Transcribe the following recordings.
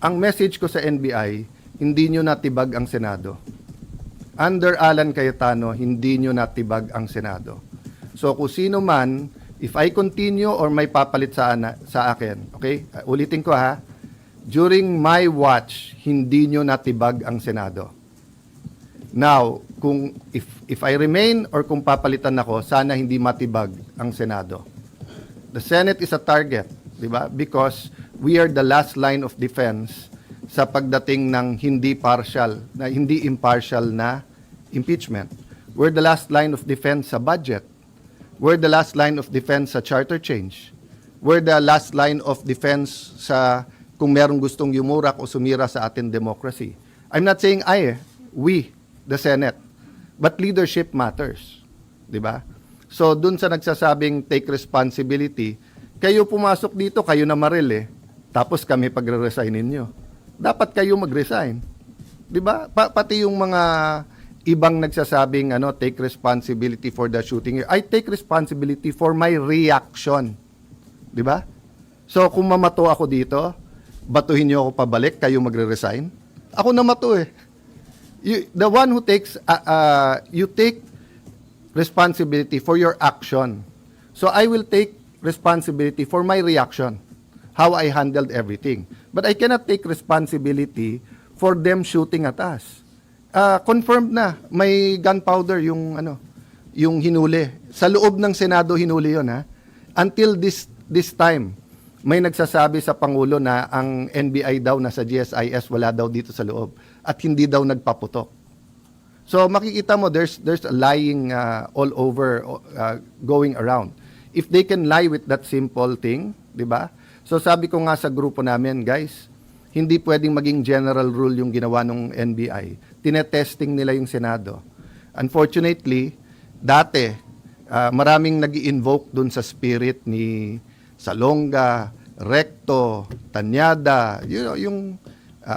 ang message ko sa NBI, hindi nyo natibag ang Senado. Under Alan Cayetano, hindi nyo natibag ang Senado. So kung sino man, if I continue or may papalit sa akin, okay? Ulitin ko ha, during my watch, hindi nyo natibag ang Senado. Now, kung if I remain or kung papalitan ako, sana hindi matibag ang Senado. The Senate is a target, di ba? Because we are the last line of defense sa pagdating ng hindi impartial na impeachment. We're the last line of defense sa budget. We're the last line of defense sa charter change. We're the last line of defense sa kung merong gustong yumurak o sumira sa ating democracy. I'm not saying we, the Senate, but leadership matters. Di ba? So, dun sa nagsasabing take responsibility, kayo pumasok dito, kayo na maril tapos kami pagre-resignin nyo. Dapat kayo mag-resign. Di ba? Pati yung mga ibang nagsasabing take responsibility for the shooting. I take responsibility for my reaction. Di ba? So, kung mamato ako dito, batuhin niyo ako pabalik, kayo magre-resign. Ako namato the one who takes, you take responsibility for your action. So, I will take responsibility for my reaction, how I handled everything. But I cannot take responsibility for them shooting at us. Confirmed na, may gunpowder yung hinuli. Sa loob ng Senado hinuli yon ha. Until this time, may nagsasabi sa Pangulo na ang NBI daw nasa GSIS, wala daw dito sa loob at hindi daw nagpaputok. So makikita mo there's a lying all over going around. If they can lie with that simple thing, 'di ba? So sabi ko nga sa grupo namin, guys, hindi pwedeng maging general rule yung ginawa ng NBI. Tinetesting nila yung Senado. Unfortunately, dati, maraming nag-i-invoke dun sa spirit ni Salonga, Recto, Tanyada, yung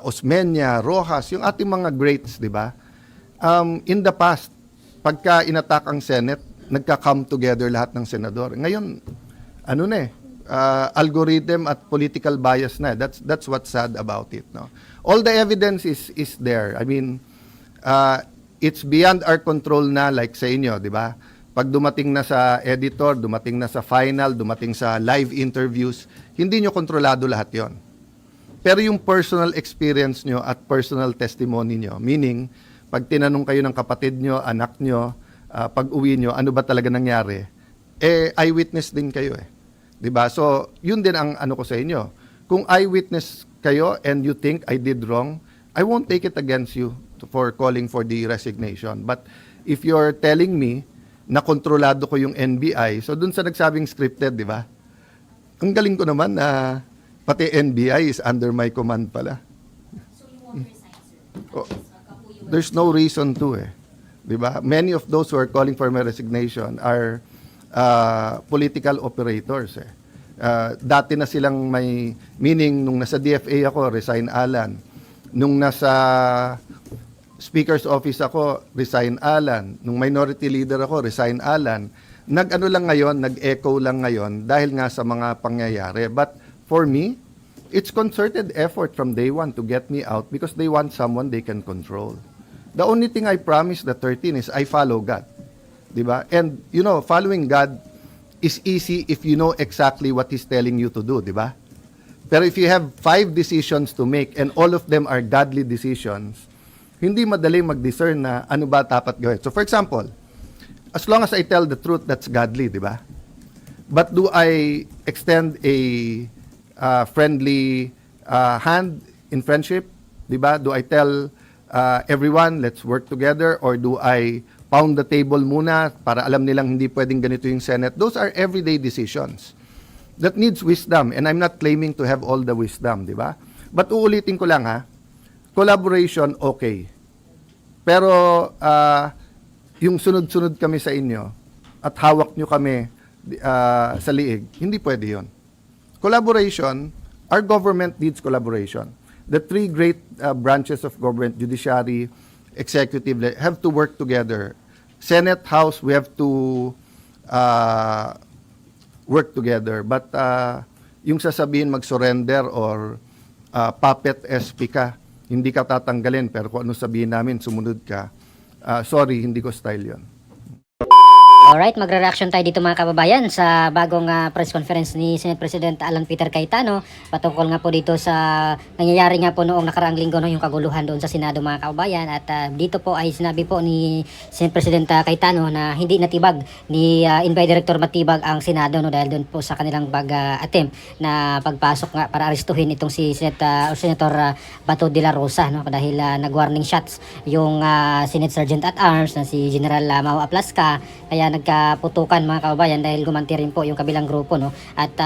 Osmeña, Rojas, yung ating mga greats, di ba? In the past, pagka inattack ang Senate, nagka-come together lahat ng senador. Ngayon, algorithm at political bias na. That's what's sad about it. No? All the evidence is there. I mean, it's beyond our control na, like sa inyo, di ba? Pag dumating na sa editor, dumating na sa final, dumating sa live interviews, hindi nyo kontrolado lahat yon. Pero yung personal experience nyo at personal testimony nyo, meaning, pag tinanong kayo ng kapatid nyo, anak nyo, pag uwi nyo, ano ba talaga nangyari? Eyewitness din kayo Diba? So, yun din ang ko sa inyo. Kung eyewitness kayo and you think I did wrong, I won't take it against you for calling for the resignation. But if you're telling me na kontrolado ko yung NBI, so dun sa nagsabing scripted, di ba? Ang galing ko naman na pati NBI is under my command pala. So you won't resign, sir? There's no reason to Di ba? Many of those who are calling for my resignation are political operators dati na silang may meaning nung nasa DFA ako, resign Alan. Nung nasa Speaker's Office ako, resign Alan. Nung minority leader ako, resign Alan. Nag-ano lang ngayon, nag-echo lang ngayon dahil nga sa mga pangyayari. But for me, it's concerted effort from day one to get me out because they want someone they can control. The only thing I promise the 13 is I follow God. Diba? And, following God is easy if you know exactly what He's telling you to do, diba? Pero if you have 5 decisions to make and all of them are godly decisions, hindi madali mag-discern na ano ba dapat gawin. So, for example, as long as I tell the truth, that's godly, diba? But do I extend a friendly hand in friendship? Diba? Do I tell everyone, let's work together? Or do I pound the table muna para alam nilang hindi pwedeng ganito yung Senate? Those are everyday decisions that needs wisdom. And I'm not claiming to have all the wisdom, di ba? But uulitin ko lang collaboration, okay. Pero yung sunod-sunod kami sa inyo at hawak nyo kami sa liig, hindi pwede yun. Collaboration, our government needs collaboration. The 3 great branches of government, judiciary, executive, have to work together. Senate, House, we have to work together. But yung sasabihin mag-surrender or puppet SP ka. Hindi ka tatanggalin, pero kung ano sabihin namin, sumunod ka. Sorry, hindi ko style yon. Alright, magre-reaction tayo dito mga kababayan sa bagong press conference ni Senate President Alan Peter Cayetano patungkol nga po dito sa nangyayari nga po noong nakaraang linggo no, yung kaguluhan doon sa Senado mga kababayan. At dito po ay sinabi po ni Senate President Cayetano na hindi natibag ni Invay Director Matibag ang Senado no, dahil doon po sa kanilang attempt na pagpasok nga para arestuhin itong si Senator Bato de la Rosa no, dahil nag-warning shots yung Senate Sergeant at Arms na si General Mau Aplasca, kaya nagkaputukan mga kababayan dahil gumanti rin po yung kabilang grupo no. At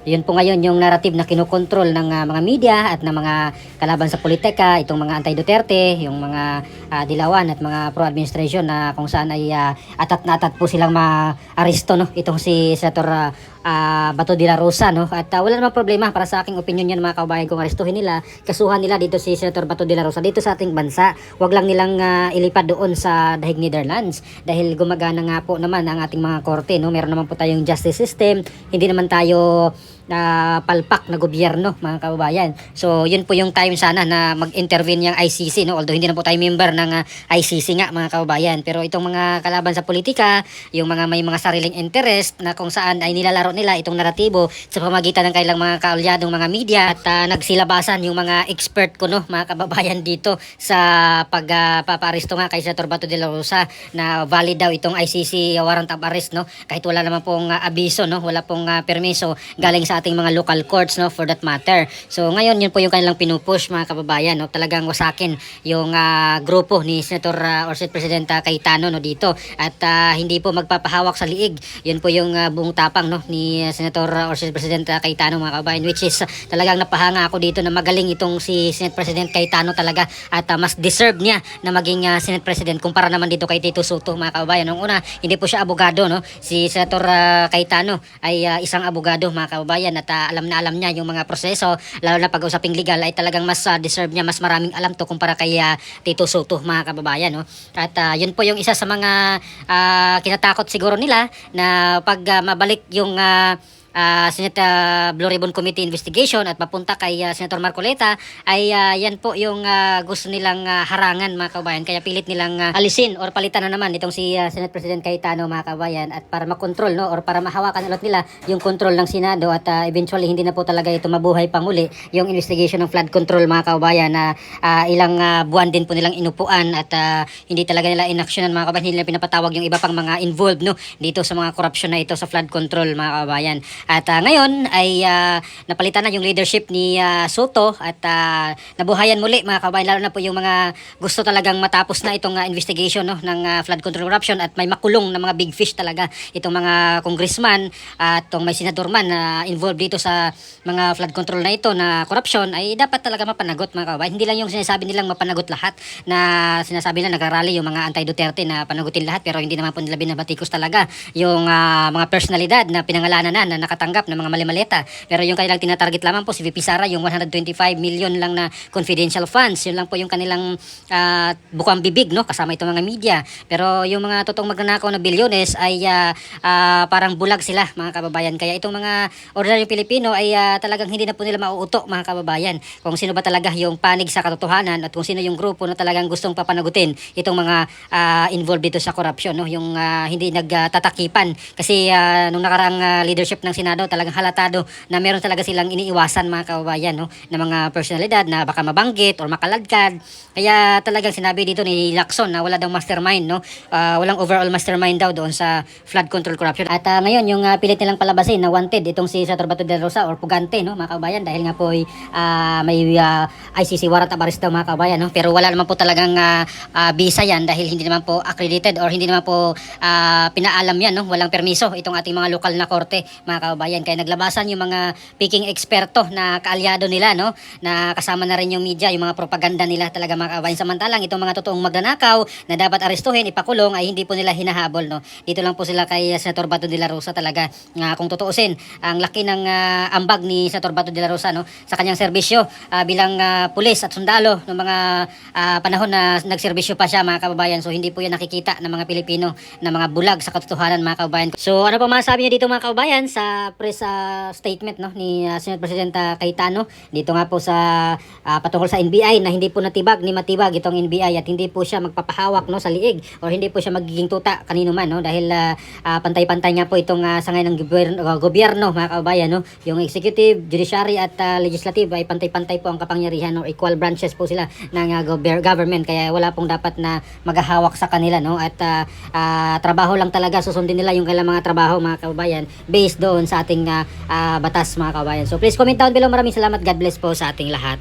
yun po ngayon yung narrative na kinokontrol ng mga media at ng mga kalaban sa politika, itong mga anti-Duterte, yung mga dilawan at mga pro-administration na kung saan ay atat na atat po silang ma-aresto no, itong si Senator Bato de la Rosa no. At wala namang problema para sa aking opinion yan mga kababayan kung arestuhin nila, kasuhan nila dito si Senator Bato de la Rosa dito sa ating bansa. Wag lang nilang ilipad doon sa dahig Netherlands dahil gumagana nga po naman ang ating mga korte no. Meron naman po tayong justice system, hindi naman tayo palpak na gobyerno mga kababayan. So yun po yung time sana na mag-intervene yung ICC no, although hindi na po tayo member ng ICC nga mga kababayan, pero itong mga kalaban sa politika, yung mga may mga sariling interest na kung saan ay nilalaro nila itong naratibo sa pamagitan ng kailang mga kaalyadong mga media at nagsilabasan yung mga expert ko no mga kababayan dito sa pagpaparesto nga kay Senator Bato de la Rosa na valid daw itong ICC warrant of arrest no, kahit wala naman pong abiso no, wala pong permiso galing sa ating mga local courts no, for that matter. So ngayon yun po yung kanilang pinupush mga kababayan no, talagang wasakin yung grupo ni Senator or Senate President Cayetano no dito at hindi po magpapahawak sa liig. Yun po yung buong tapang no ni Senator or Senate President Cayetano mga kababayan, which is talagang napahanga ako dito na magaling itong si Senate President Cayetano talaga at mas deserve niya na maging Senate President kumpara naman dito kay Tito Soto mga kababayan. Nung una hindi po siya abogado no, si Senator Cayetano ay isang abogado mga kababayan at alam na alam niya yung mga proseso, lalo na pag-usaping legal ay talagang mas deserve niya, mas maraming alam to kumpara kay Tito Soto mga kababayan no. At yun po yung isa sa mga kinatakot siguro nila na pag mabalik yung Senate Blue Ribbon Committee investigation at papunta kay Senator Marcoleta ay yan po yung gusto nilang harangan mga kababayan, kaya pilit nilang alisin or palitan na naman itong si Senate President Cayetano mga kababayan at para makontrol no, or para mahawakan ulit nila yung control ng Senado at eventually hindi na po talaga ito mabuhay pang uli yung investigation ng flood control mga kababayan na ilang buwan din po nilang inupuan at hindi talaga nila inaksyonan mga kababayan, hindi nila pinapatawag yung iba pang mga involved no dito sa mga corruption na ito sa flood control mga kababayan. At ngayon ay napalitan na yung leadership ni Soto at nabuhayan muli mga kababayan, lalo na po yung mga gusto talagang matapos na itong investigation no, ng flood control corruption at may makulong na mga big fish talaga itong mga congressman at itong may senador man na involved dito sa mga flood control na ito na corruption ay dapat talaga mapanagot mga kababayan. Hindi lang yung sinasabi nilang mapanagot lahat na sinasabi nila nagrarally yung mga anti-Duterte na panagutin lahat, pero hindi naman po nila binabatikos talaga yung mga personalidad na pinangalanan na nakatanggap ng mga malimaleta. Pero yung kanilang tinatarget lamang po si VP Sara, yung 125 million lang na confidential funds, yun lang po yung kanilang bukang bibig no, kasama itong mga media. Pero yung mga totoong magnanakaw na bilyones ay parang bulag sila mga kababayan. Kaya itong mga ordinary Pilipino ay talagang hindi na po nila mauuto mga kababayan kung sino ba talaga yung panig sa katotohanan at kung sino yung grupo na talagang gustong papanagutin itong mga involved dito sa corruption no, yung hindi nagtatakipan kasi nung nakarang leadership ng Senado talagang halatado na meron talaga silang iniiwasan mga kababayan no, na mga personalidad na baka mabanggit or makaladkad. Kaya talagang sinabi dito ni Lacson na wala daw mastermind no, walang overall mastermind daw doon sa flood control corruption. At ngayon yung pilit nilang palabasin na wanted itong si Senator Bato de la Rosa or Pugante no mga kababayan, dahil nga po may ICC warrant of arrest daw mga kababayan no, pero wala naman po talagang visa yan dahil hindi naman po accredited or hindi naman po pinaalam yan no, walang permiso itong ating mga lokal na korte mga kababayan. Kaya naglabasan yung mga peking eksperto na kaalyado nila no, na kasama na rin yung media, yung mga propaganda nila talaga mga kababayan. Samantalang itong mga totoong magnanakaw na dapat arestuhin, ipakulong ay hindi po nila hinahabol no. Dito lang po sila kay Senator Bato de la Rosa talaga. Kung tutuusin, ang laki ng ambag ni Senator Bato de la Rosa no sa kanyang serbisyo bilang pulis at sundalo ng mga panahon na nagserbisyo pa siya mga kababayan. So hindi po yan nakikita ng mga Pilipino na mga bulag sa katotohanan mga kababayan. So ano pa masasabi niyo dito mga kababayan sa press statement no ni Senate President Cayetano dito nga po sa patungkol sa NBI na hindi po natibag ni matibag itong NBI at hindi po siya magpapahawak no sa liig or hindi po siya magiging tuta kanino man no dahil pantay-pantay nga po itong sangay ng gobyerno mga kababayan no, yung executive, judiciary at legislative ay pantay-pantay po ang kapangyarihan no, equal branches po sila ng government kaya wala pong dapat na maghahawak sa kanila no at trabaho lang talaga susundin nila yung kailang mga trabaho mga kababayan based doon sa ating batas mga kababayan. So please comment down below. Maraming salamat. God bless po sa ating lahat.